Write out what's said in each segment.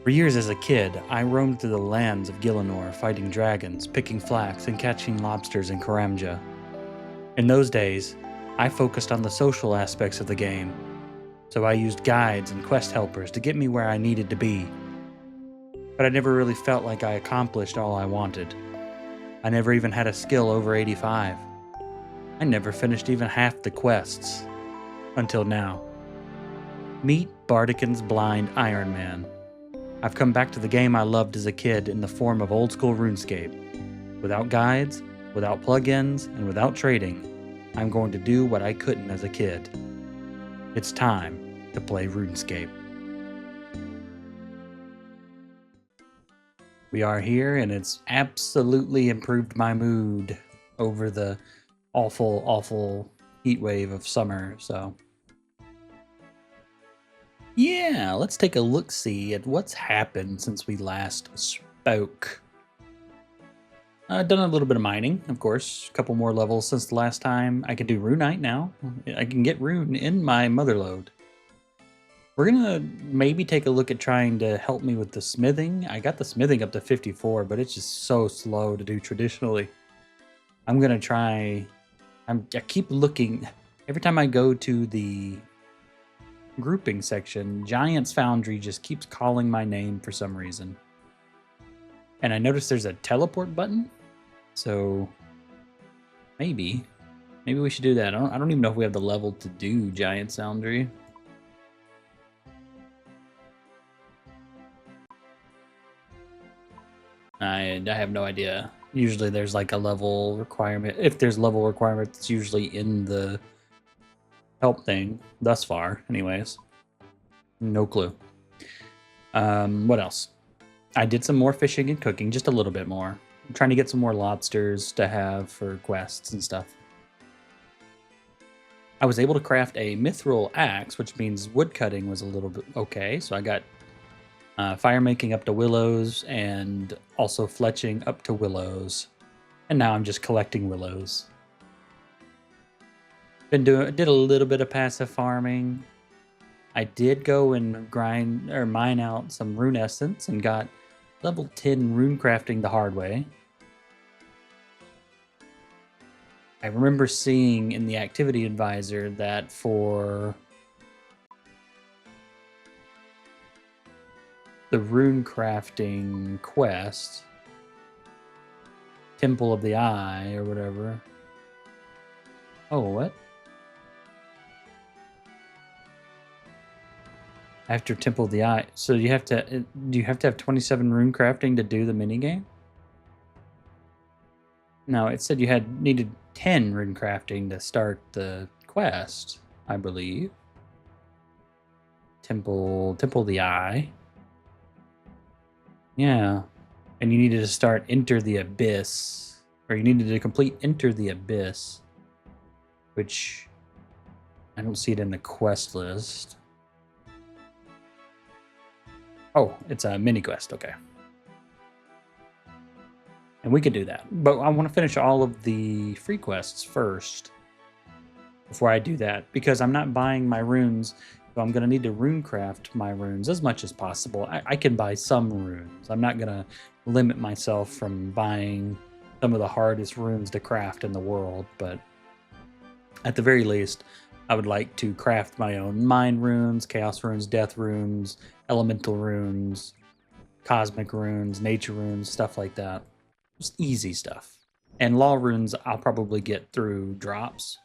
For years as a kid, I roamed through the lands of Gielinor fighting dragons, picking flax, and catching lobsters in Karamja. In those days, I focused on the social aspects of the game, so I used guides and quest helpers to get me where I needed to be. But I never really felt like I accomplished all I wanted. I never even had a skill over 85. I never finished even half the quests. Until now. Meet Bardican's blind Ironman. I've come back to the game I loved as a kid in the form of old school RuneScape. Without guides, without plugins, and without trading, I'm going to do what I couldn't as a kid. It's time to play RuneScape. We are here, and it's absolutely improved my mood over the awful heat wave of summer, so yeah, let's take a look-see at what's happened since we last spoke. I've done a little bit of mining, of course, a couple more levels since the last time. I can do Runite now. I can get Rune in my Motherlode. We're gonna maybe take a look at trying to help me with the smithing. I got the smithing up to 54, but it's just so slow to do traditionally. I'm gonna try. I keep looking. Every time I go to the grouping section, Giant's Foundry just keeps calling my name for some reason. And I noticed there's a teleport button, so maybe we should do that. I don't even know if we have the level to do Giant's Foundry. I have no idea. Usually there's like a level requirement. If there's level requirement, it's usually in the help thing thus far. Anyways, no clue. What else? I did some more fishing and cooking, just a little bit more. I'm trying to get some more lobsters to have for quests and stuff. I was able to craft a mithril axe, which means wood cutting was a little bit okay. So I got fire making up to willows and also fletching up to willows. And now I'm just collecting willows. Did a little bit of passive farming. I did go and mine out some rune essence and got level 10 rune crafting the hard way. I remember seeing in the activity advisor that for the rune crafting quest, Temple of the Eye or whatever. Oh, what? After Temple of the Eye, so do you have to have 27 rune crafting to do the minigame? No, it said you needed 10 rune crafting to start the quest, I believe. Temple of the Eye. Yeah. And you needed to start Enter the Abyss. Or you needed to complete Enter the Abyss. Which I don't see it in the quest list. Oh, it's a mini quest, okay. And we could do that. But I want to finish all of the free quests first before I do that, because I'm not buying my runes. So I'm going to need to rune craft my runes as much as possible. I can buy some runes. I'm not going to limit myself from buying some of the hardest runes to craft in the world, but at the very least, I would like to craft my own mind runes, chaos runes, death runes, elemental runes, cosmic runes, nature runes, stuff like that. Just easy stuff. And law runes I'll probably get through drops.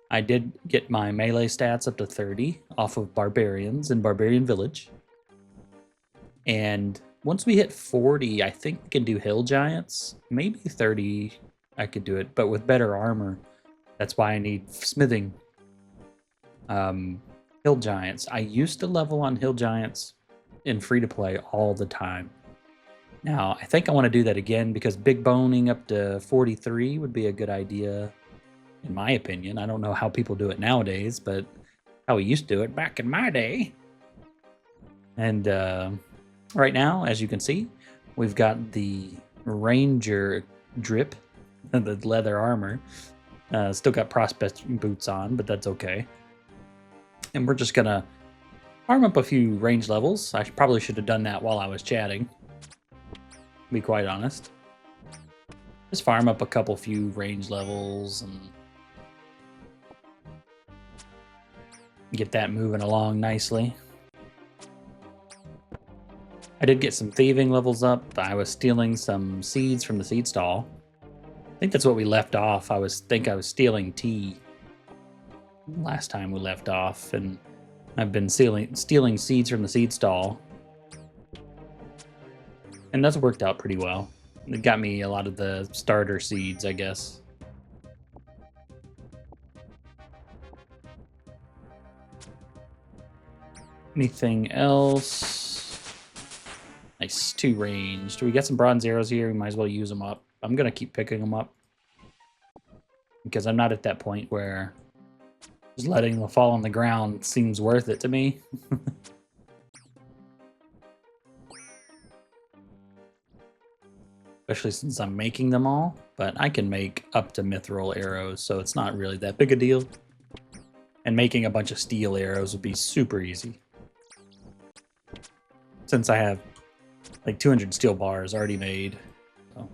I did get my melee stats up to 30 off of barbarians in Barbarian Village. And once we hit 40, I think we can do hill giants. Maybe 30 I could do it, but with better armor. That's why I need smithing. Hill giants. I used to level on hill giants in free-to-play all the time. Now, I think I want to do that again because big boning up to 43 would be a good idea, in my opinion. I don't know how people do it nowadays, but how we used to do it back in my day. And right now, as you can see, we've got the Ranger drip, the leather armor. Still got prospect boots on, but that's okay. And we're just gonna Farm up a few range levels. I probably should have done that while I was chatting, to be quite honest. Just farm up a couple few range levels and get that moving along nicely. I did get some thieving levels up. I was stealing some seeds from the seed stall. I think that's what we left off. I was stealing tea last time we left off, and I've been stealing seeds from the seed stall. And that's worked out pretty well. It got me a lot of the starter seeds, I guess. Anything else? Nice, 2 ranged. We got some bronze arrows here. We might as well use them up. I'm going to keep picking them up because I'm not at that point where just letting them fall on the ground seems worth it to me. Especially since I'm making them all, but I can make up to mithril arrows, so it's not really that big a deal. And making a bunch of steel arrows would be super easy, since I have like 200 steel bars already made. So.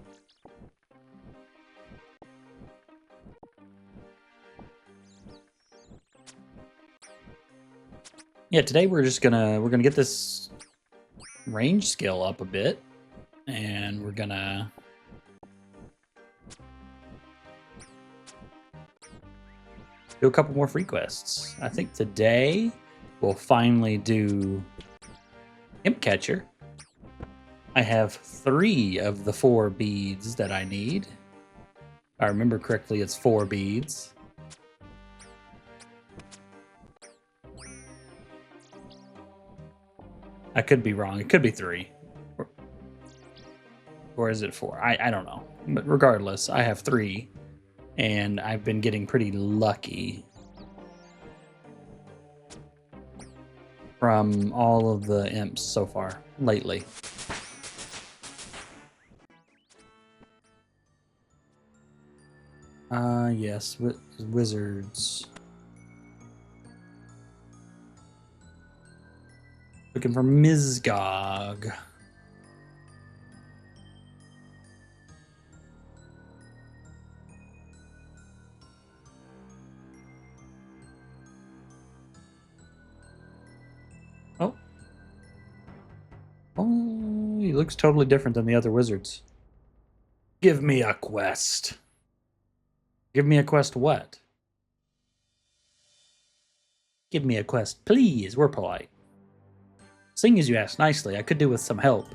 Yeah, today we're gonna get this range skill up a bit. And we're gonna do a couple more free quests. I think today we'll finally do Imp Catcher. I have 3 of the 4 beads that I need. If I remember correctly, it's 4 beads. I could be wrong. It could be 3. Or is it 4? I don't know. But regardless, I have 3. And I've been getting pretty lucky from all of the imps so far lately. Yes, wizards. Looking for Mizgog. Oh. Oh, he looks totally different than the other wizards. Give me a quest. Give me a quest what? Give me a quest, please. We're polite. Seeing as you asked nicely, I could do with some help.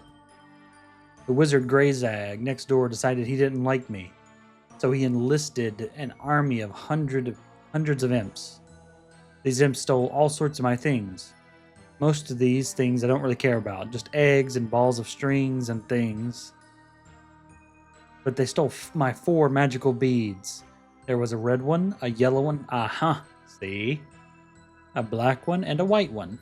The wizard Greyzag next door decided he didn't like me, so he enlisted an army of hundreds of imps. These imps stole all sorts of my things. Most of these things I don't really care about, just eggs and balls of strings and things. But they stole my 4 magical beads. There was a red one, a yellow one, see? A black one, and a white one.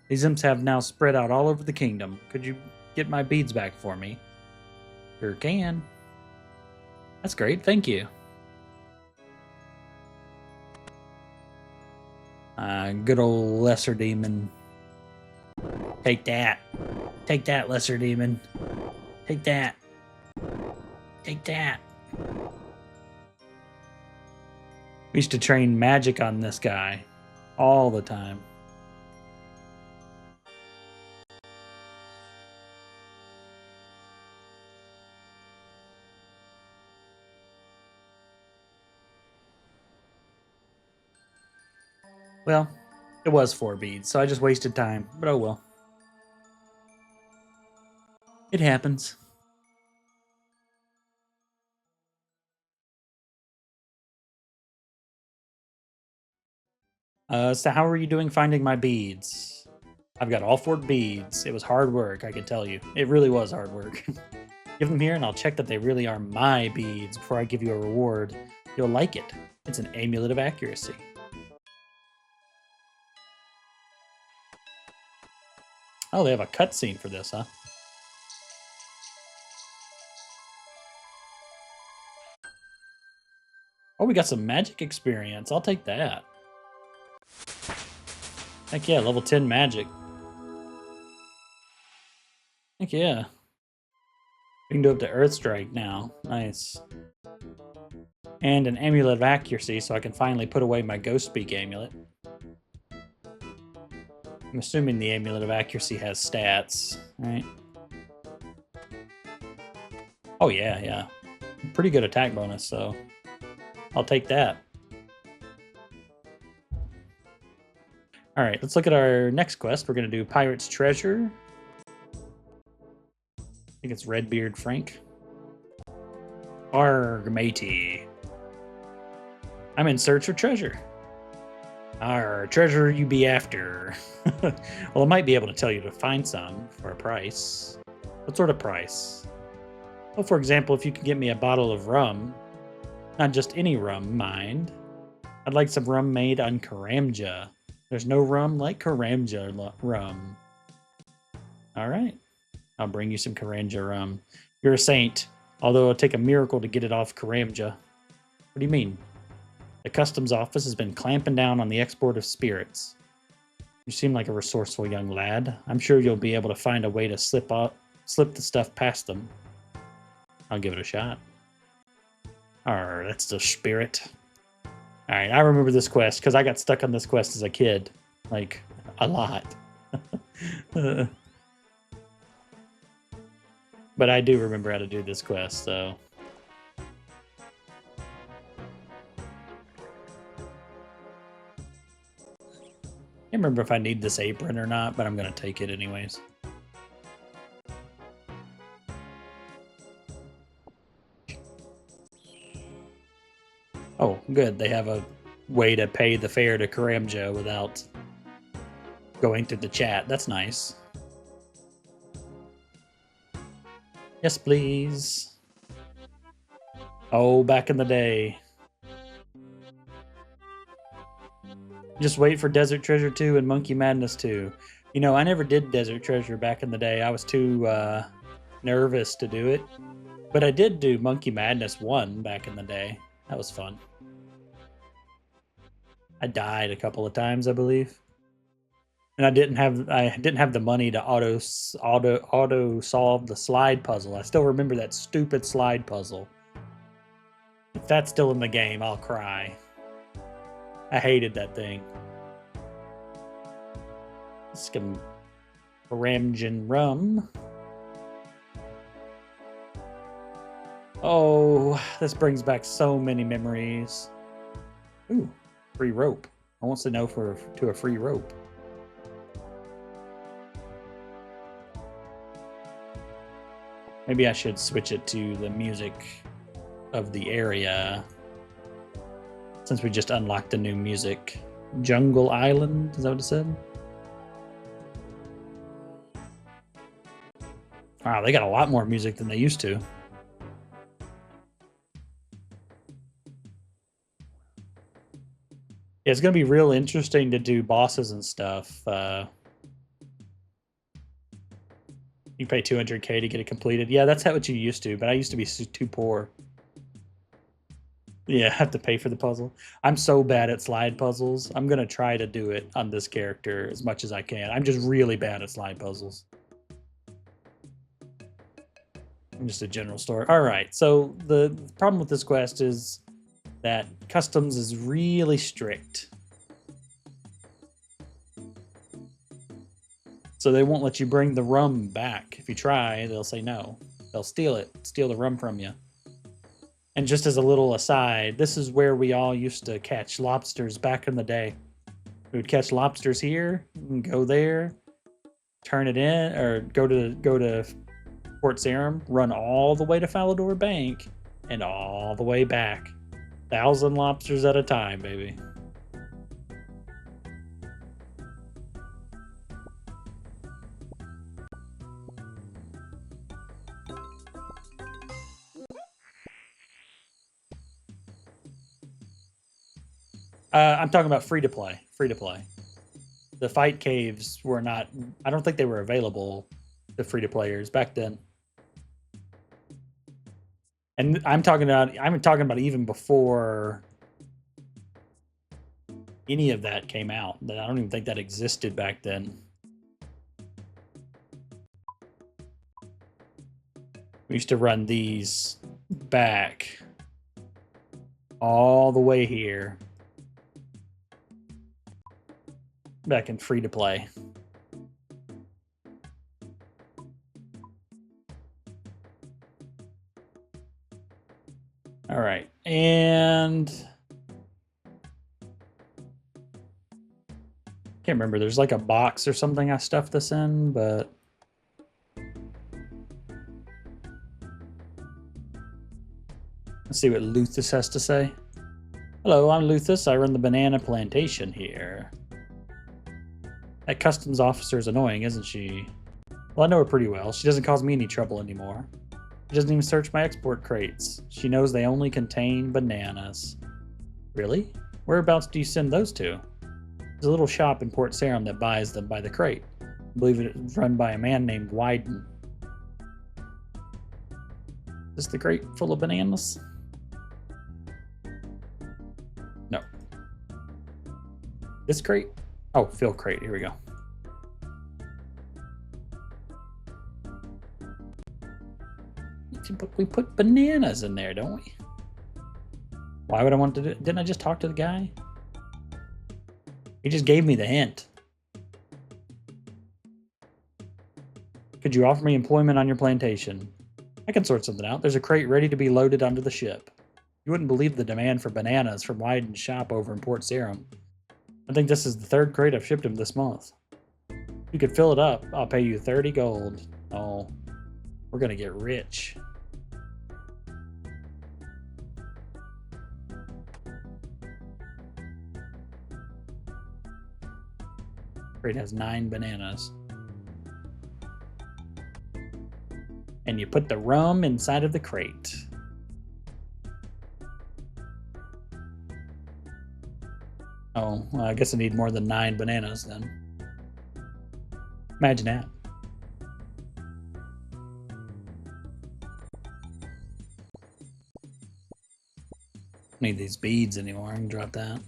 These imps have now spread out all over the kingdom. Could you get my beads back for me? Sure can. That's great, thank you. Good old lesser demon. Take that. Take that, lesser demon. Take that. Take that. We used to train magic on this guy all the time. Well, it was 4 beads, so I just wasted time, but oh well. It happens. So how are you doing finding my beads? I've got all 4 beads. It was hard work, I can tell you. It really was hard work. Give them here and I'll check that they really are my beads before I give you a reward. You'll like it. It's an amulet of accuracy. Oh, they have a cutscene for this, huh? Oh, we got some magic experience. I'll take that. Heck yeah, level 10 magic. Heck yeah. We can do up to Earth Strike now. Nice. And an Amulet of Accuracy, so I can finally put away my Ghost Speak amulet. I'm assuming the Amulet of Accuracy has stats, right? Oh yeah, yeah. Pretty good attack bonus, so I'll take that. All right, let's look at our next quest. We're going to do Pirate's Treasure. I think it's Redbeard Frank. Arg, matey. I'm in search of treasure. Our treasure you be after. Well, I might be able to tell you to find some for a price. What sort of price? Well, for example, if you can get me a bottle of rum, not just any rum, mind. I'd like some rum made on Karamja. There's no rum like Karamja rum. All right. I'll bring you some Karamja rum. You're a saint, although it'll take a miracle to get it off Karamja. What do you mean? The customs office has been clamping down on the export of spirits. You seem like a resourceful young lad. I'm sure you'll be able to find a way to slip the stuff past them. I'll give it a shot. Arr, that's the spirit. All right, I remember this quest because I got stuck on this quest as a kid, like a lot. But I do remember how to do this quest, so. I can't remember if I need this apron or not, but I'm going to take it anyways. Oh, good. They have a way to pay the fare to Karamja without going through the chat. That's nice. Yes, please. Oh, back in the day. Just wait for Desert Treasure 2 and Monkey Madness 2. You know, I never did Desert Treasure back in the day. I was too nervous to do it. But I did do Monkey Madness 1 back in the day. That was fun. I died a couple of times, I believe. And I didn't have the money to auto solve the slide puzzle. I still remember that stupid slide puzzle. If that's still in the game, I'll cry. I hated that thing. Some Ramjan rum. Oh, this brings back so many memories. Ooh, free rope. I want to know to a free rope. Maybe I should switch it to the music of the area. Since we just unlocked the new music. Jungle Island, is that what it said? Wow, they got a lot more music than they used to. Yeah, it's going to be real interesting to do bosses and stuff. You pay 200K to get it completed. Yeah, that's what you used to, but I used to be too poor. Yeah, I have to pay for the puzzle. I'm so bad at slide puzzles. I'm going to try to do it on this character as much as I can. I'm just really bad at slide puzzles. I'm just a general store. All right, so the problem with this quest is that customs is really strict. So they won't let you bring the rum back. If you try, they'll say no. They'll steal the rum from you. And just as a little aside, this is where we all used to catch lobsters back in the day. We would catch lobsters here, and go there, turn it in, or go to Port Sarum, run all the way to Falador Bank, and all the way back. 1,000 lobsters at a time, baby. I'm talking about free to play. Free to play. The fight caves were not. I don't think they were available to free to players back then. And I'm talking about even before any of that came out. I don't even think that existed back then. We used to run these back all the way here. Back in free to play. All right, and can't remember. There's like a box or something I stuffed this in, but let's see what Luthus has to say. Hello, I'm Luthus. I run the banana plantation here. That customs officer is annoying, isn't she? Well, I know her pretty well. She doesn't cause me any trouble anymore. She doesn't even search my export crates. She knows they only contain bananas. Really? Whereabouts do you send those to? There's a little shop in Port Sarim that buys them by the crate. I believe it's run by a man named Wyden. Is this the crate full of bananas? No. This crate? Oh, fill crate. Here we go. We put bananas in there, don't we? Why would I want to do it? Didn't I just talk to the guy? He just gave me the hint. Could you offer me employment on your plantation? I can sort something out. There's a crate ready to be loaded onto the ship. You wouldn't believe the demand for bananas from Wyden's shop over in Port Sarim. I think this is the third crate I've shipped him this month. If you could fill it up, I'll pay you 30 gold. Oh, we're gonna get rich. Crate has 9 bananas. And you put the rum inside of the crate. Oh, well, I guess I need more than 9 bananas then. Imagine that. Don't need these beads anymore. I can drop that.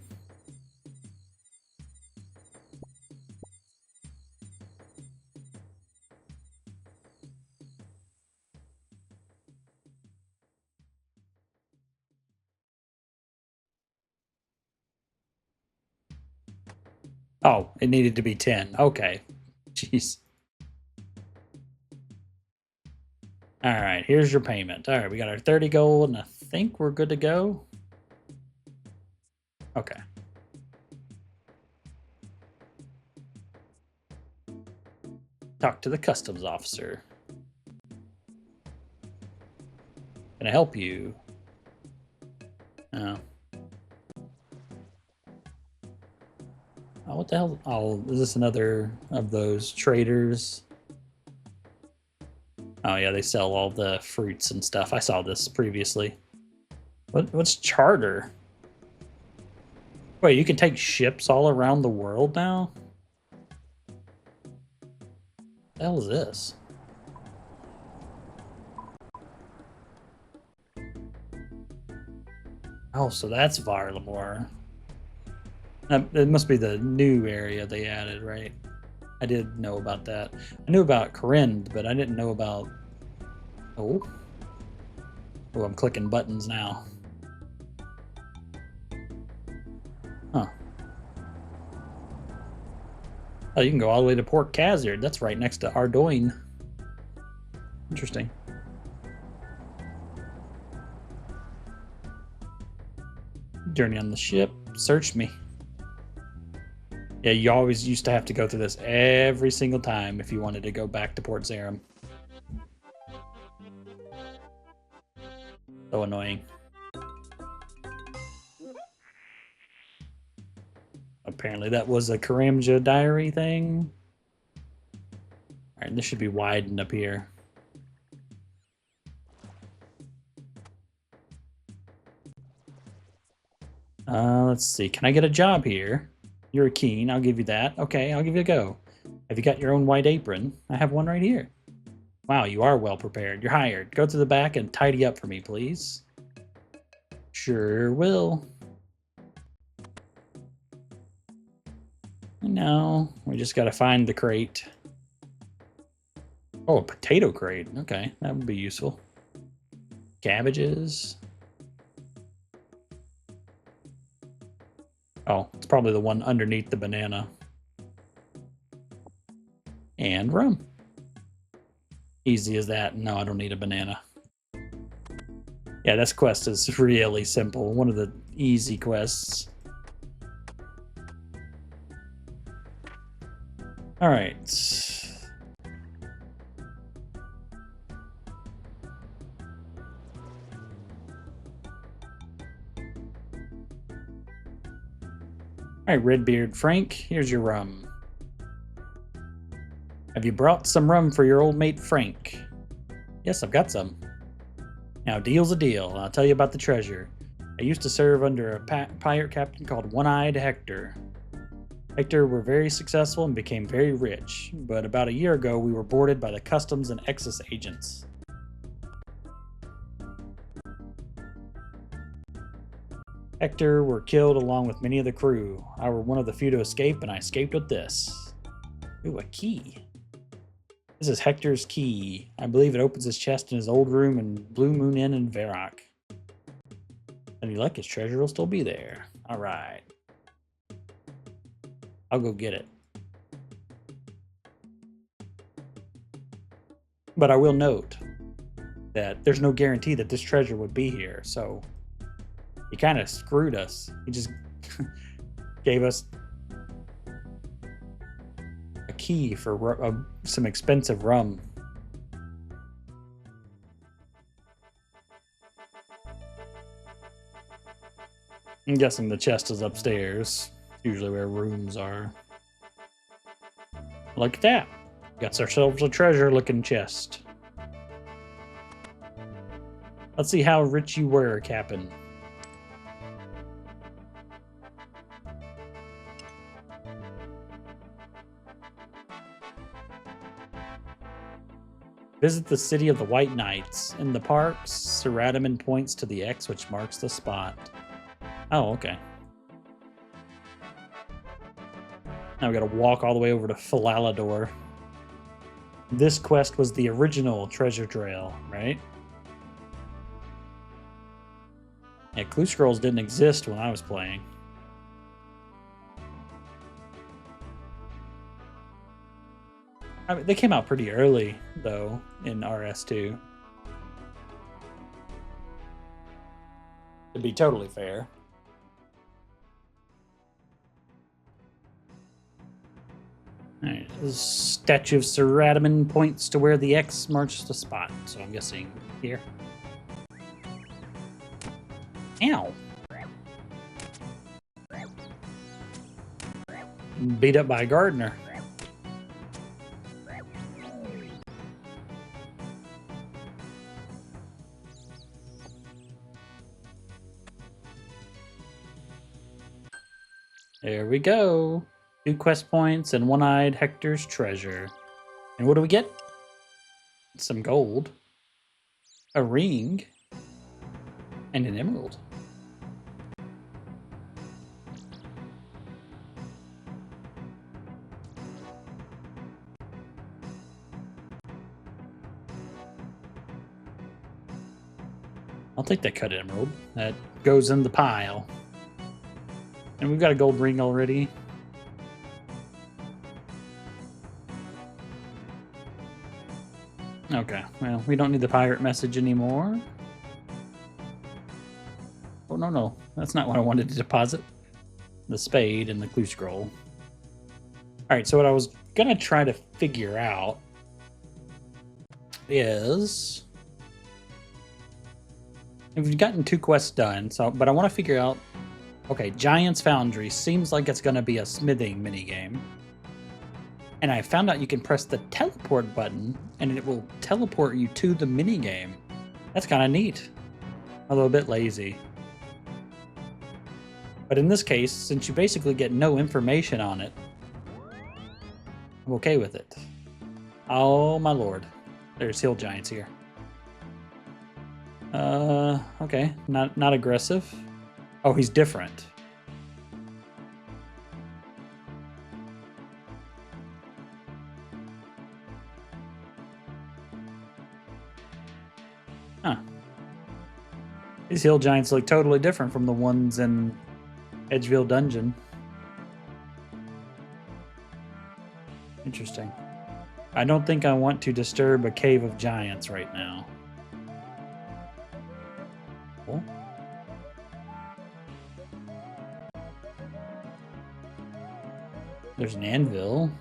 Oh, it needed to be 10. Okay. Jeez. All right, here's your payment. All right, we got our 30 gold, and I think we're good to go. Okay. Talk to the customs officer. Can I help you? Oh. Oh, what the hell? Oh, is this another of those traders? Oh yeah, they sell all the fruits and stuff. I saw this previously. What's charter? Wait, you can take ships all around the world now? What the hell is this? Oh, so that's Varlamore. It must be the new area they added, right? I did know about that. I knew about Corinth, but I didn't know about... Oh. Oh, I'm clicking buttons now. Huh. Oh, you can go all the way to Port Khazard. That's right next to Ardoin. Interesting. Journey on the ship. Search me. Yeah, you always used to have to go through this every single time if you wanted to go back to Port Sarim. So annoying. Apparently that was a Karamja diary thing. Alright, this should be widened up here. Let's see. Can I get a job here? You're a keen. I'll give you that. Okay, I'll give you a go. Have you got your own white apron? I have one right here. Wow, you are well prepared. You're hired. Go to the back and tidy up for me, please. Sure will. No, we just got to find the crate. Oh, a potato crate. Okay, that would be useful. Cabbages. Oh, it's probably the one underneath the banana. And rum. Easy as that. No, I don't need a banana. Yeah, this quest is really simple. One of the easy quests. All right. All right, Redbeard Frank, here's your rum. Have you brought some rum for your old mate Frank? Yes, I've got some. Now, deal's a deal. I'll tell you about the treasure. I used to serve under a pirate captain called One-Eyed Hector. Hector were very successful and became very rich, but about a year ago we were boarded by the customs and excise agents. Hector were killed along with many of the crew. I were one of the few to escape, and I escaped with this. Ooh, a key. This is Hector's key. I believe it opens his chest in his old room in Blue Moon Inn in Varrock. If you like, his treasure will still be there. All right. I'll go get it. But I will note that there's no guarantee that this treasure would be here, so he kind of screwed us. He just gave us a key for some expensive rum. I'm guessing the chest is upstairs. Usually where rooms are. Look at that. Got ourselves a treasure-looking chest. Let's see how rich you were, Captain. Visit the city of the White Knights. In the parks, Sir Radaman points to the X which marks the spot. Oh, okay. Now we gotta walk all the way over to Falador. This quest was the original treasure trail, right? Yeah, clue scrolls didn't exist when I was playing. I mean, they came out pretty early, though, in RS2. To be totally fair. Alright, the statue of Sir Radaman points to where the X marks the spot, so I'm guessing here. Ow! Beat up by a gardener. There we go. 2 quest points and One-Eyed Hector's treasure. And what do we get? Some gold. A ring. And an emerald. I'll take that cut emerald. That goes in the pile. And we've got a gold ring already. Okay, well, we don't need the pirate message anymore. Oh, no, that's not what I wanted to deposit. The spade and the clue scroll. All right, so what I was gonna try to figure out is we've gotten 2 quests done, but I want to figure out. Okay, Giant's Foundry seems like it's gonna be a smithing minigame. And I found out you can press the teleport button and it will teleport you to the minigame. That's kind of neat, although a bit lazy. But in this case, since you basically get no information on it, I'm okay with it. Oh my lord. There's hill giants here. Okay, not aggressive. Oh, he's different. Huh. These hill giants look totally different from the ones in Edgeville Dungeon. Interesting. I don't think I want to disturb a cave of giants right now. Cool. There's an anvil.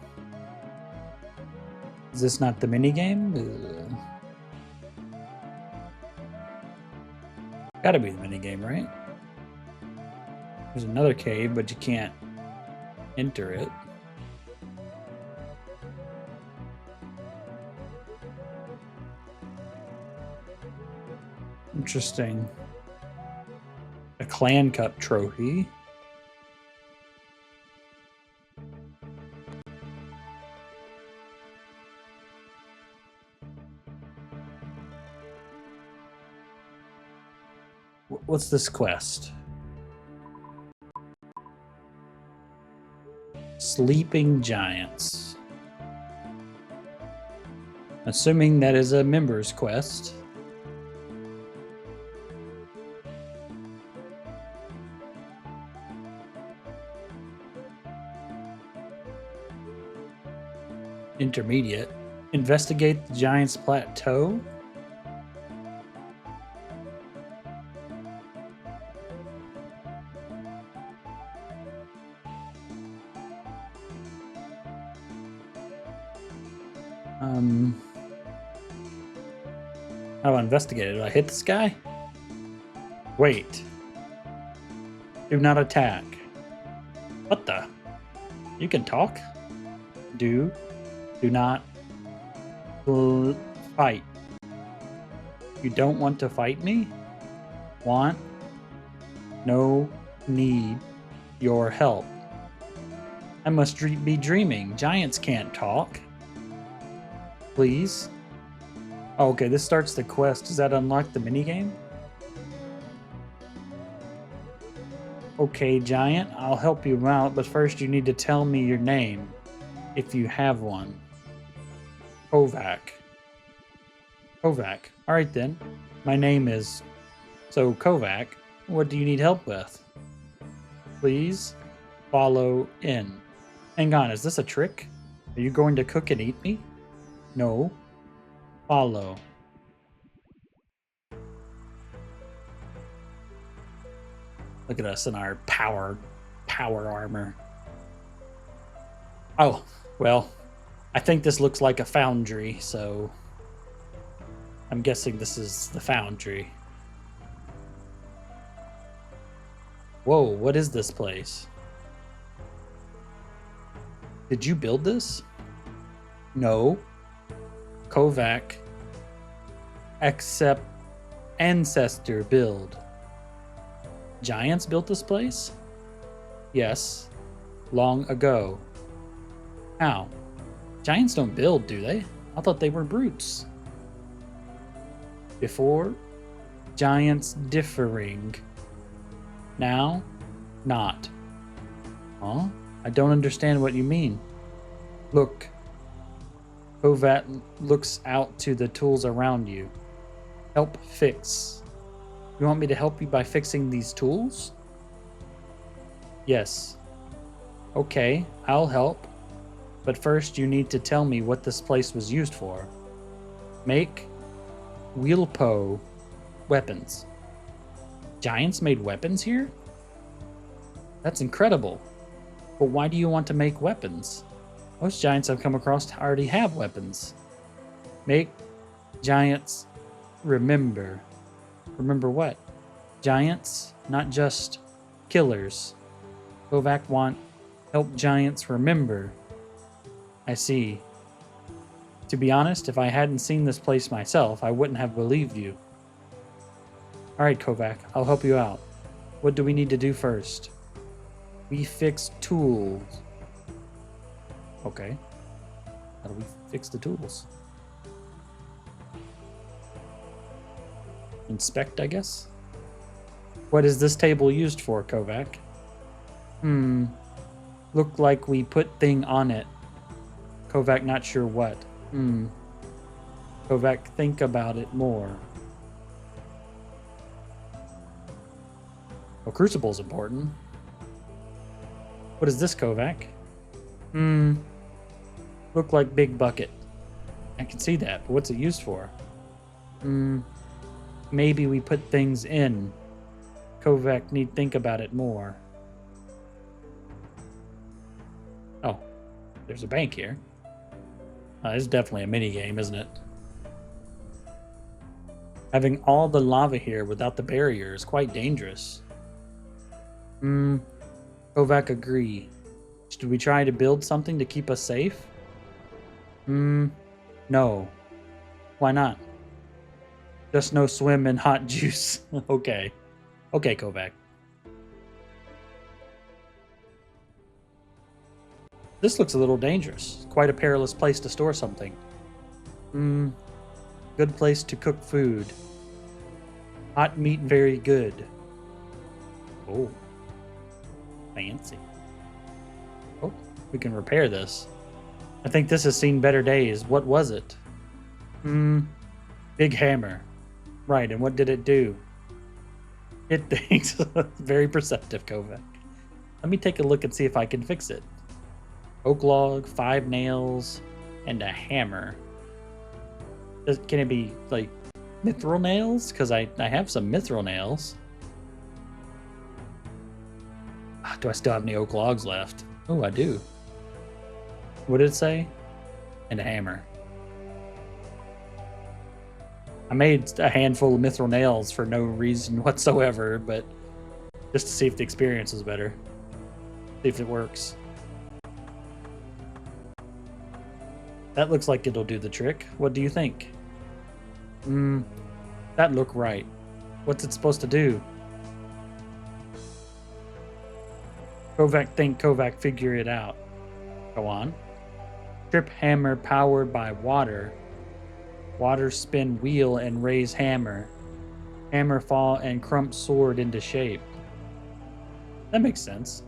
Is this not the minigame? Gotta be the minigame, right? There's another cave, but you can't enter it. Interesting. A clan cup trophy. What's this quest? Sleeping Giants. Assuming that is a member's quest. Intermediate. Investigate the Giants Plateau. How do I investigate it? Do I hit this guy? Wait. Do not attack. What the? You can talk? Do not fight. You don't want to fight me? Want? No need your help. I must be dreaming. Giants can't talk. Please? Oh, okay, this starts the quest. Does that unlock the minigame? Okay, Giant, I'll help you out, but first you need to tell me your name, if you have one. Kovac. Kovac. Alright then. My name is... So, Kovac, what do you need help with? Please follow in. Hang on, is this a trick? Are you going to cook and eat me? No. Follow. Look at us in our power armor. Oh, well, I think this looks like a foundry, so I'm guessing this is the foundry. Whoa, what is this place? Did you build this? No. Kovac. Accept ancestor build. Giants built this place? Yes. Long ago. How? Giants don't build, do they? I thought they were brutes. Before? Giants differing. Now? Not. Huh? I don't understand what you mean. Look. Kovac looks out to the tools around you. Help fix. You want me to help you by fixing these tools? Yes. Okay, I'll help. But first you need to tell me what this place was used for. Make Wheelpo weapons. Giants made weapons here? That's incredible. But why do you want to make weapons? Most giants I've come across already have weapons. Make giants remember. Remember what? Giants, not just killers. Kovac want help giants remember. I see. To be honest, if I hadn't seen this place myself, I wouldn't have believed you. Alright, Kovac, I'll help you out. What do we need to do first? We fix tools. Okay. How do we fix the tools? Inspect, I guess? What is this table used for, Kovac? Look like we put thing on it. Kovac not sure what. Kovac, think about it more. Well, Crucible's important. What is this, Kovac? Look like big bucket. I can see that, but what's it used for? Maybe we put things in. Kovac need think about it more. Oh, there's a bank here. It's definitely a mini game, isn't it? Having all the lava here without the barrier is quite dangerous. Kovac agree. Should we try to build something to keep us safe? No. Why not? Just no swim in hot juice. Okay. Okay, Kovac. This looks a little dangerous. Quite a perilous place to store something. Good place to cook food. Hot meat very good. Oh. Fancy. Oh, we can repair this. I think this has seen better days. What was it? Big hammer. Right, and what did it do? Hit things. Very perceptive, Kovac. Let me take a look and see if I can fix it. Oak log, 5 nails, and a hammer. Can it be, like, mithril nails? Because I have some mithril nails. Do I still have any oak logs left? Oh, I do. What did it say? And a hammer. I made a handful of mithril nails for no reason whatsoever, but just to see if the experience is better. See if it works. That looks like it'll do the trick. What do you think? That look right. What's it supposed to do? Kovac figure it out. Go on. Trip hammer powered by water. Water spin wheel and raise hammer. Hammer fall and crump sword into shape. That makes sense.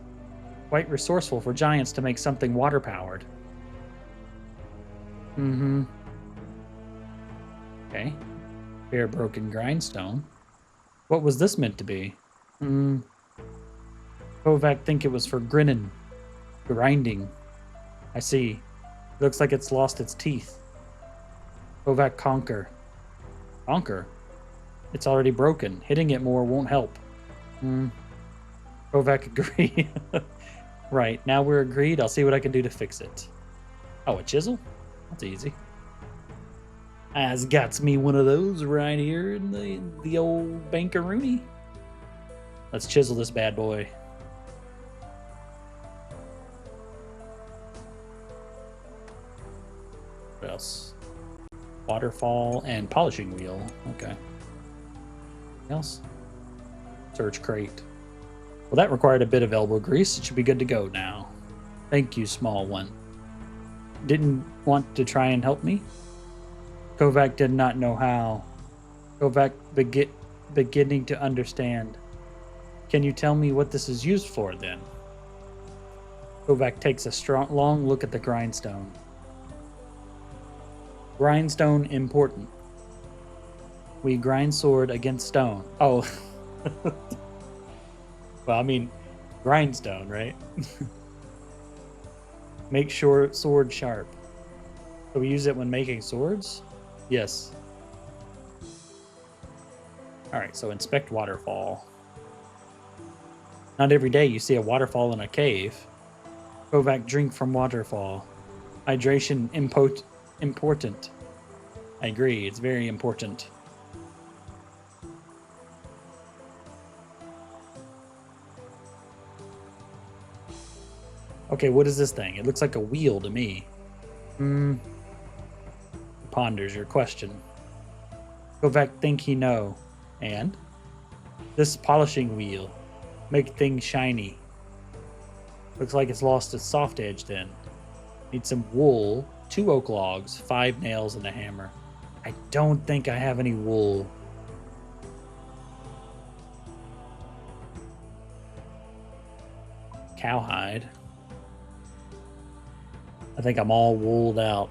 Quite resourceful for giants to make something water powered. Okay. Bare broken grindstone. What was this meant to be? Kovac think it was for grinding. I see. Looks like it's lost its teeth. Kovac conquer. Conquer? It's already broken. Hitting it more won't help. Kovac agree. Right, now we're agreed. I'll see what I can do to fix it. Oh, a chisel? That's easy. I've got me one of those right here in the old bankaroonie. Let's chisel this bad boy. What else? Waterfall and polishing wheel. Okay. Anything else? Search crate. Well, that required a bit of elbow grease. It should be good to go now. Thank you, small one. Didn't want to try and help me? Kovac did not know how. Kovac beginning to understand. Can you tell me what this is used for, then? Kovac takes a long look at the grindstone. Grindstone important. We grind sword against stone. Oh. Well, I mean, grindstone, right? Make sure sword sharp. So we use it when making swords? Yes. Alright, so inspect waterfall. Not every day you see a waterfall in a cave. Kovac drink from waterfall. Hydration important. I agree, it's very important. Okay, what is this thing? It looks like a wheel to me. Ponders your question. Kovac think he know. And? This polishing wheel. Make things shiny. Looks like it's lost its soft edge then. Need some wool, 2 oak logs, 5 nails, and a hammer. I don't think I have any wool. Cowhide. I think I'm all wooled out.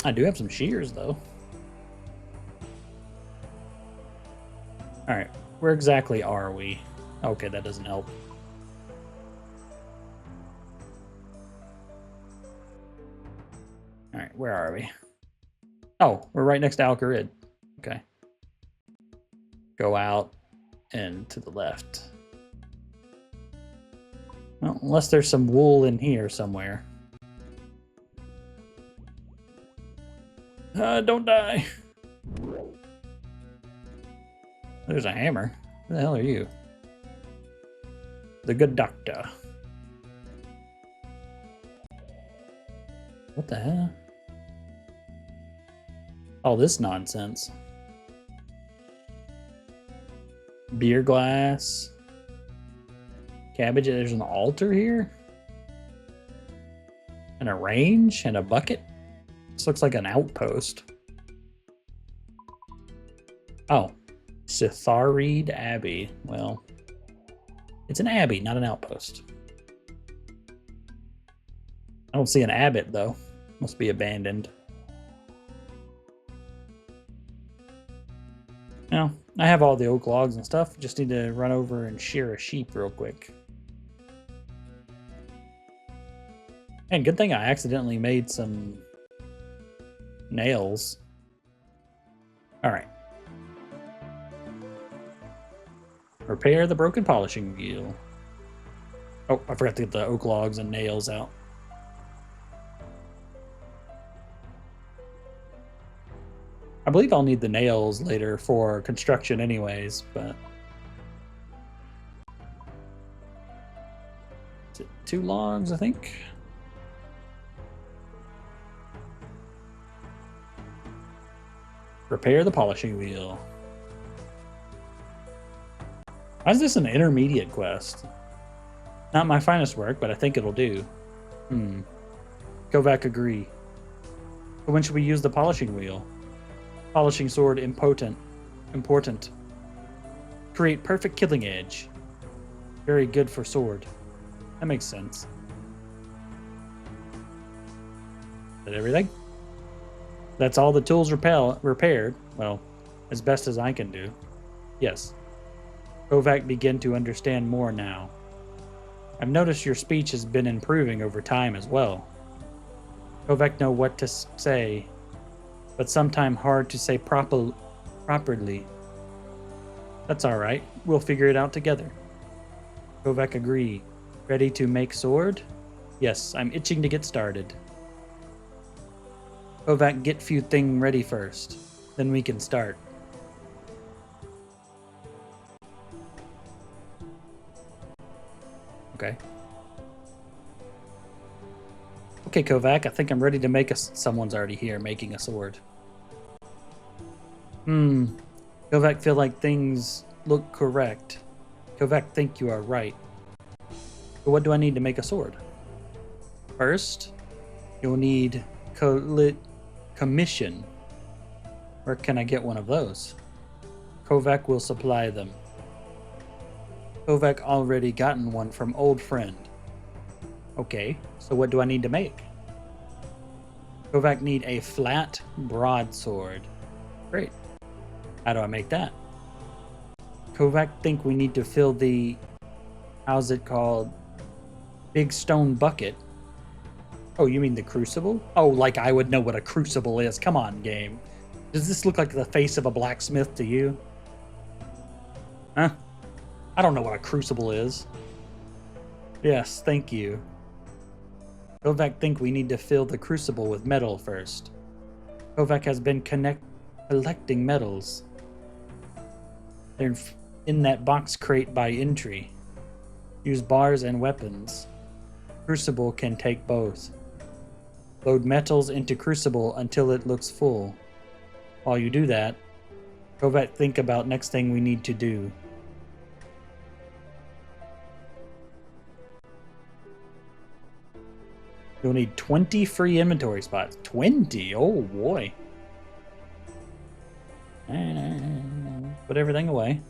I do have some shears, though. Alright, where exactly are we? Okay, that doesn't help. All right, where are we? Oh, we're right next to Alcarid. Okay. Go out and to the left. Well, unless there's some wool in here somewhere. Don't die. There's a hammer. Who the hell are you? The good doctor. What the hell? All this nonsense. Beer glass. Cabbage. There's an altar here. And a range and a bucket. This looks like an outpost. Oh. Sitharid Abbey. Well, it's an abbey, not an outpost. I don't see an abbot, though. Must be abandoned. Now, I have all the oak logs and stuff. Just need to run over and shear a sheep real quick. And good thing I accidentally made some nails. Alright. Repair the broken polishing wheel. Oh, I forgot to get the oak logs and nails out. I believe I'll need the nails later for construction anyways, but... Is it 2 logs, I think? Repair the polishing wheel. Why is this an intermediate quest? Not my finest work, but I think it'll do. Kovac agree. But when should we use the polishing wheel? Polishing sword important. Create perfect killing edge. Very good for sword. That makes sense. Is that everything? That's all the tools repaired. Well, as best as I can do. Yes. Kovac begin to understand more now. I've noticed your speech has been improving over time as well. Kovac know what to say, but sometimes hard to say properly. That's all right. We'll figure it out together. Kovac agree. Ready to make sword? Yes, I'm itching to get started. Kovac get few thing ready first. Then we can start. Okay. Okay, Kovac, I think I'm ready to make someone's already here making a sword. Kovac feel like things look correct. Kovac think you are right. But what do I need to make a sword? First, you'll need commission. Where can I get one of those? Kovac will supply them. Kovac already gotten one from old friend. Okay, so what do I need to make? Kovac need a flat broadsword. Great. How do I make that? Kovac think we need to fill the, how's it called? Big stone bucket. Oh, you mean the crucible? Oh, like I would know what a crucible is. Come on, game. Does this look like the face of a blacksmith to you? Huh? I don't know what a crucible is. Yes, thank you. Kovac think we need to fill the crucible with metal first. Kovac has been collecting metals. They're in that box crate by entry. Use bars and weapons. Crucible can take both. Load metals into crucible until it looks full. While you do that, Kovac think about next thing we need to do. You'll need 20 free inventory spots. 20? Oh boy. Put everything away.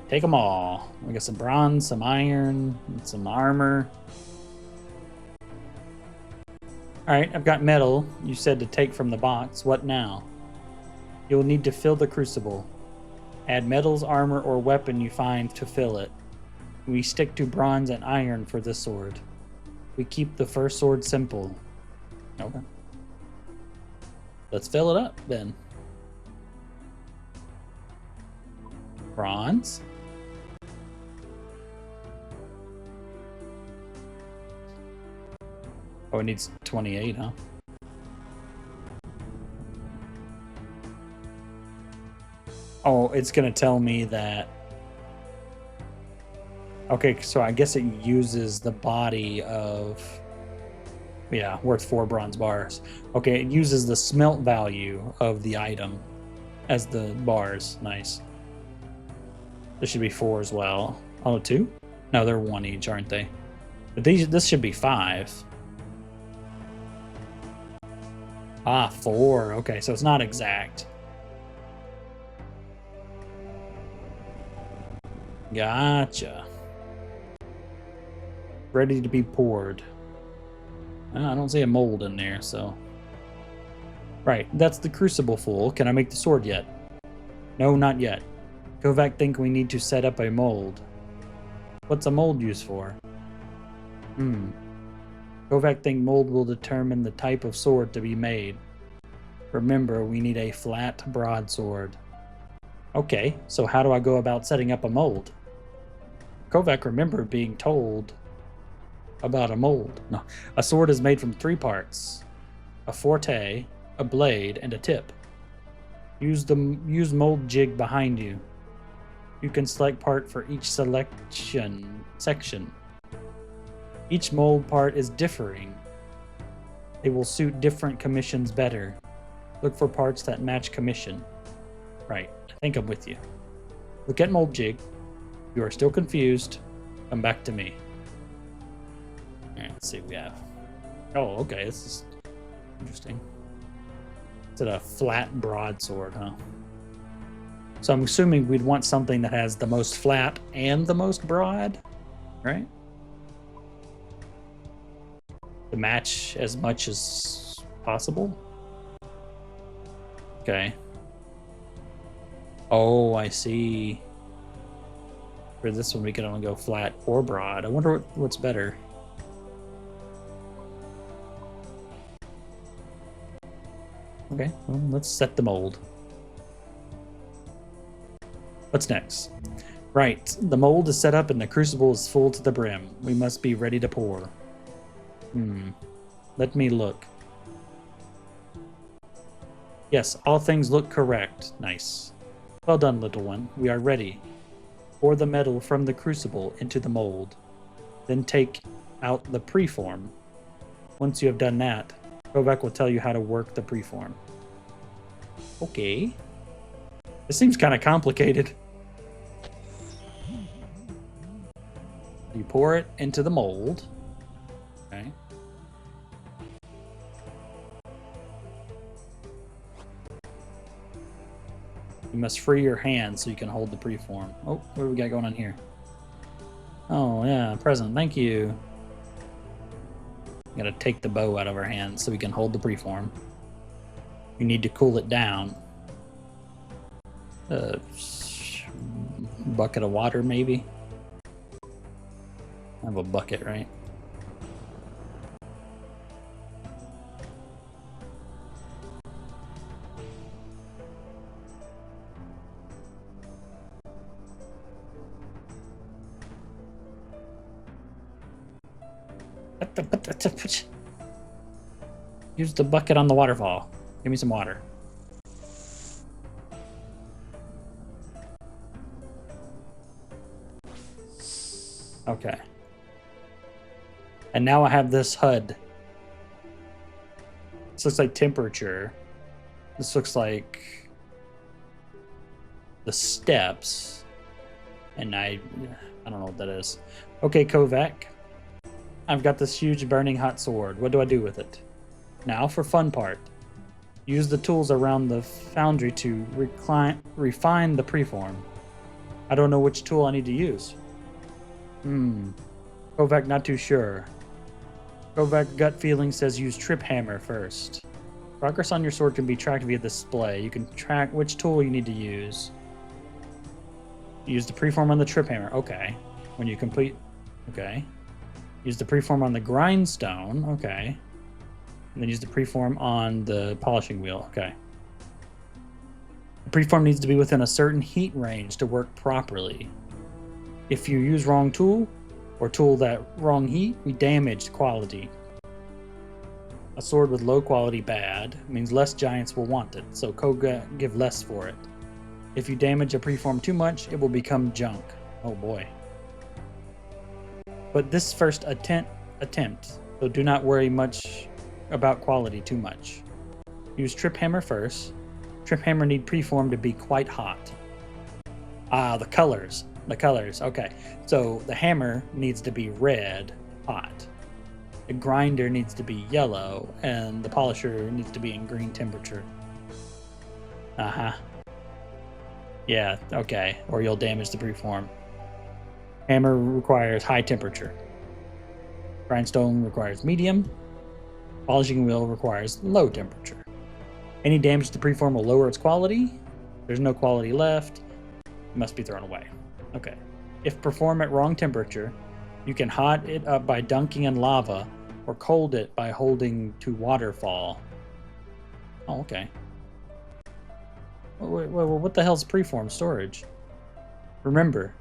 Take them all. We got some bronze, some iron, and some armor. All right, I've got metal. You said to take from the box. What now? You'll need to fill the crucible. Add metals, armor, or weapon you find to fill it. We stick to bronze and iron for this sword. We keep the first sword simple. Okay. Let's fill it up then. Bronze. Oh, it needs 28, huh? Oh, it's going to tell me that... Okay, so I guess it uses the body of... Yeah, worth 4 bronze bars. Okay, it uses the smelt value of the item as the bars. Nice. There should be 4 as well. Oh, 2? No, they're 1 each, aren't they? But this should be 5. Ah, 4. Okay, so it's not exact. Gotcha. Ready to be poured. I don't see a mold in there, so... Right, that's the crucible full. Can I make the sword yet? No, not yet. Kovac think we need to set up a mold. What's a mold used for? Kovac think mold will determine the type of sword to be made. Remember, we need a flat broadsword. Okay, so how do I go about setting up a mold? Kovac remembered being told about a mold. No, a sword is made from 3 parts: a forte, a blade, and a tip. Use mold jig behind you. You can select part for each section. Each mold part is differing. They will suit different commissions better. Look for parts that match commission. Right, I think I'm with you. Look at mold jig. If you are still confused, come back to me. Alright, let's see what we have. Oh, okay, this is interesting. It's a flat broadsword, huh? So I'm assuming we'd want something that has the most flat and the most broad, right? To match as much as possible. Okay. Oh, I see. For this one, we can only go flat or broad. I wonder what's better. Okay, well, let's set the mold. What's next? Right, the mold is set up and the crucible is full to the brim. We must be ready to pour. Let me look. Yes, all things look correct. Nice. Well done, little one. We are ready. Pour the metal from the crucible into the mold. Then take out the preform. Once you have done that, Kovac will tell you how to work the preform. Okay. This seems kind of complicated. You pour it into the mold. Okay. You must free your hand so you can hold the preform. Oh, what do we got going on here? Oh, yeah, present. Thank you. Gotta take the bow out of our hands so we can hold the preform. You need to cool it down. Bucket of water, maybe? I have a bucket, right? Use the bucket on the waterfall. Give me some water. Okay. And now I have this HUD. This looks like temperature. This looks like the steps. And I don't know what that is. Okay, Kovac. I've got this huge burning hot sword. What do I do with it? Now for fun part. Use the tools around the foundry to refine the preform. I don't know which tool I need to use. Kovac not too sure. Kovac gut feeling says use trip hammer first. Progress on your sword can be tracked via display. You can track which tool you need to use. Use the preform on the trip hammer. Okay. When you complete... Okay. Use the preform on the grindstone. Okay. And then use the preform on the polishing wheel. Okay. The preform needs to be within a certain heat range to work properly. If you use wrong tool, or tool that wrong heat, we damage quality. A sword with low quality bad means less giants will want it, so Koga give less for it. If you damage a preform too much, it will become junk. Oh boy. But this first attempt, so do not worry much about quality too much. Use trip hammer first. Trip hammer need preform to be quite hot. Ah, the colors. The colors, okay. So the hammer needs to be red, hot. The grinder needs to be yellow, and the polisher needs to be in green temperature. Uh-huh. Yeah, okay. Or you'll damage the preform. Hammer requires high temperature. Grindstone requires medium. Polishing wheel requires low temperature. Any damage to the preform will lower its quality. There's no quality left. It must be thrown away. Okay. If perform at wrong temperature, you can hot it up by dunking in lava or cold it by holding to waterfall. Oh, okay. Wait, what the hell's preform storage? Remember,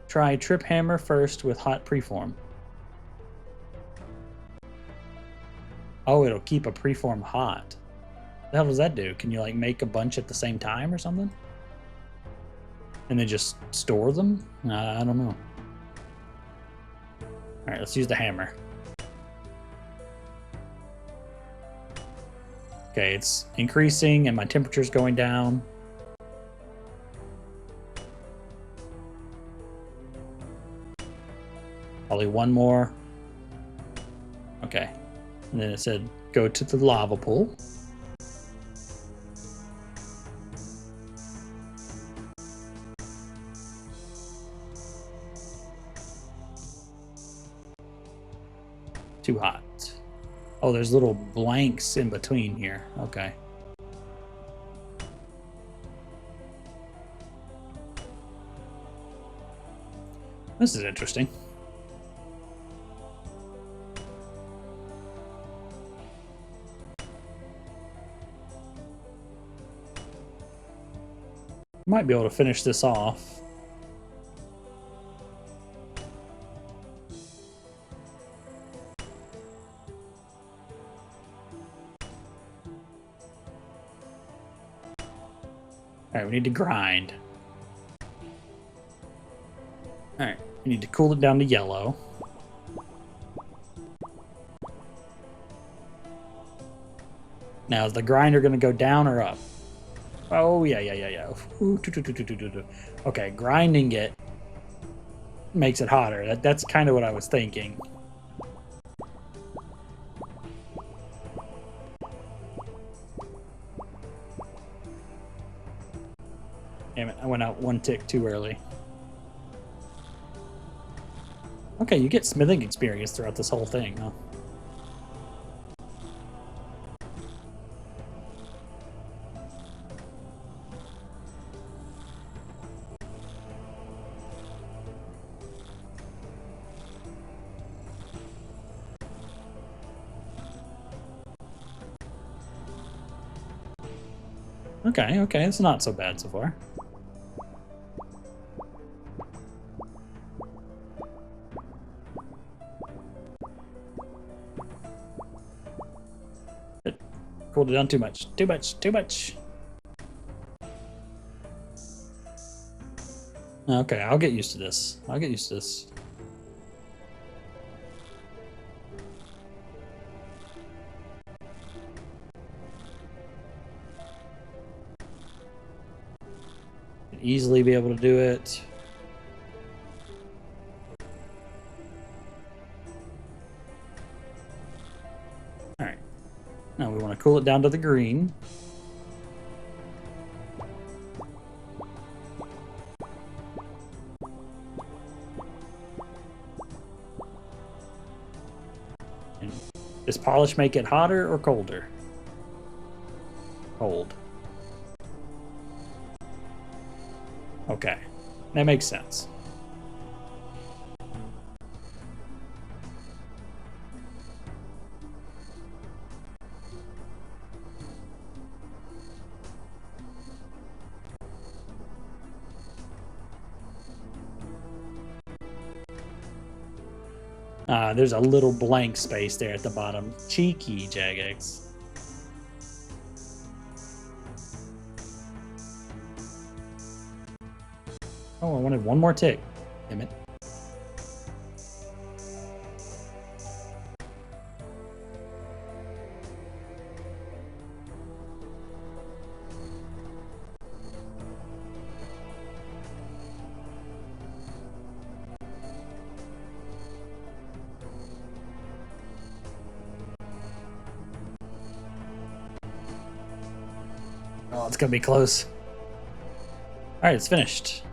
try trip hammer first with hot preform. Oh, it'll keep a preform hot. What the hell does that do? Can you like make a bunch at the same time or something? And then just store them? I don't know. Alright, let's use the hammer. Okay, it's increasing and my temperature's going down. Probably one more. Okay. And then it said go to the lava pool. Too hot. Oh, there's little blanks in between here. Okay. This is interesting. Might be able to finish this off. Alright, we need to grind. Alright, we need to cool it down to yellow. Now, is the grinder going to go down or up? Oh, yeah. Ooh, okay, grinding it makes it hotter. That's kind of what I was thinking. Damn it, I went out one tick too early. Okay, you get smithing experience throughout this whole thing, huh? Okay, it's not so bad so far. It cooled it down too much. Too much. Okay, I'll get used to this. Easily be able to do it. Alright. Now we want to cool it down to the green. And Does polish make it hotter or colder? Cold. Okay, that makes sense. There's a little blank space there at the bottom. Cheeky Jagex. Oh, I wanted one more tick. Damn it. Oh, it's gonna be close. All right, it's finished.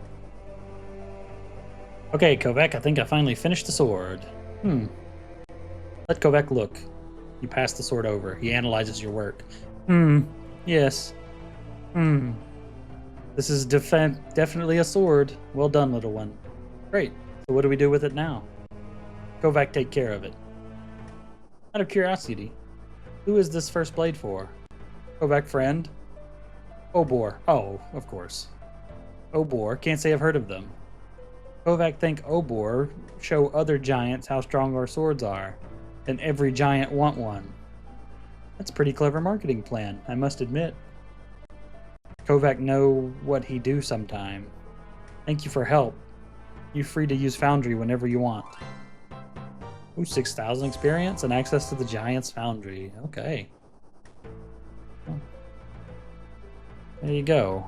Okay, Kovac, I think I finally finished the sword. Let Kovac look. You pass the sword over. He analyzes your work. Yes. This is definitely a sword. Well done, little one. Great. So what do we do with it now? Kovac, take care of it. Out of curiosity, who is this first blade for? Kovac, friend? Obor. Oh, of course. Obor. Can't say I've heard of them. Kovac think Obor show other giants how strong our swords are, and every giant want one. That's a pretty clever marketing plan, I must admit. Kovac know what he do sometime. Thank you for help. You free to use Foundry whenever you want. Ooh, 6,000 experience and access to the Giant's Foundry. Okay. There you go.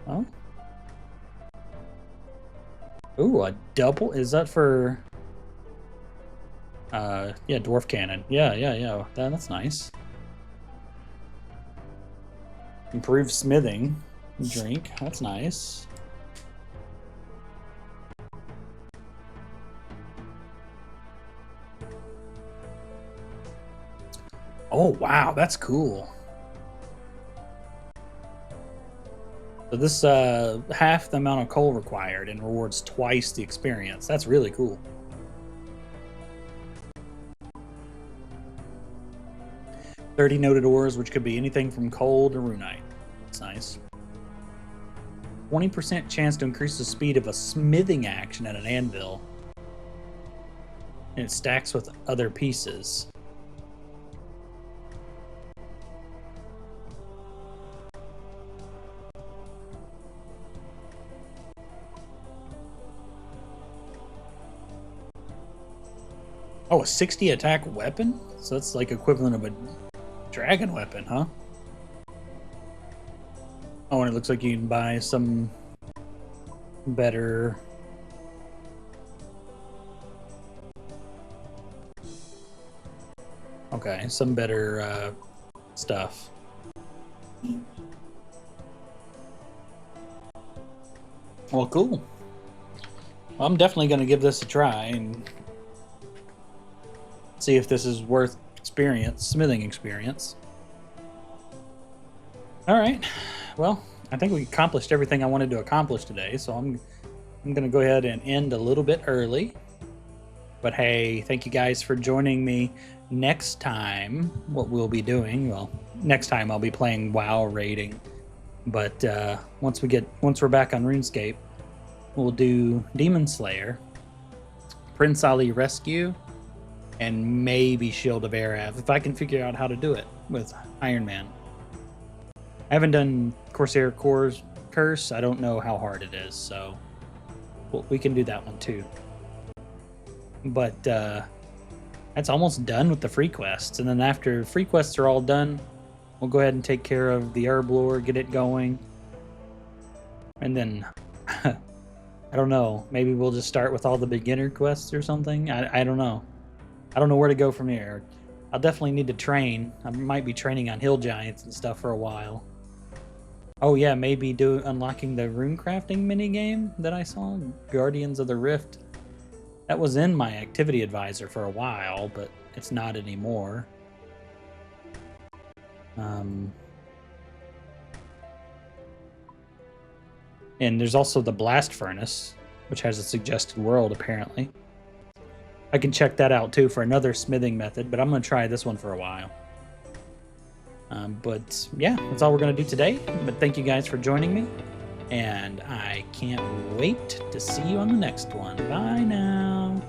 Oh. Ooh, a double? Is that for... yeah, Dwarf Cannon. Yeah. That's nice. Improved smithing. Drink. That's nice. Oh, wow. That's cool. So this half the amount of coal required and rewards twice the experience. That's really cool. $30 noted ores, which could be anything from coal to runite. That's nice. 20% chance to increase the speed of a smithing action at an anvil. And it stacks with other pieces. Oh, a 60 attack weapon? So that's like equivalent of a dragon weapon, huh? Oh, and it looks like you can buy some better... Okay, some better stuff. Well, cool. Well, I'm definitely going to give this a try and see if this is worth smithing experience. All right. Well, I think we accomplished everything I wanted to accomplish today, so I'm going to go ahead and end a little bit early. But hey, thank you guys for joining me. Next time, what we'll be doing, well, next time I'll be playing WoW raiding. But once we're back on RuneScape, we'll do Demon Slayer, Prince Ali Rescue, and maybe Shield of Arav, if I can figure out how to do it with Ironman. I haven't done Corsair Core's Curse. I don't know how hard it is, so we can do that one too. But that's almost done with the free quests, and then after free quests are all done, we'll go ahead and take care of the herb lore, get it going, and then I don't know, maybe we'll just start with all the beginner quests or something. I don't know. I don't know where to go from here. I'll definitely need to train. I might be training on hill giants and stuff for a while. Oh yeah, maybe unlocking the rune crafting minigame that I saw, Guardians of the Rift. That was in my activity advisor for a while, but it's not anymore. And there's also the blast furnace, which has a suggested world, apparently. I can check that out, too, for another smithing method, but I'm going to try this one for a while. But yeah, that's all we're going to do today. But thank you guys for joining me, and I can't wait to see you on the next one. Bye now.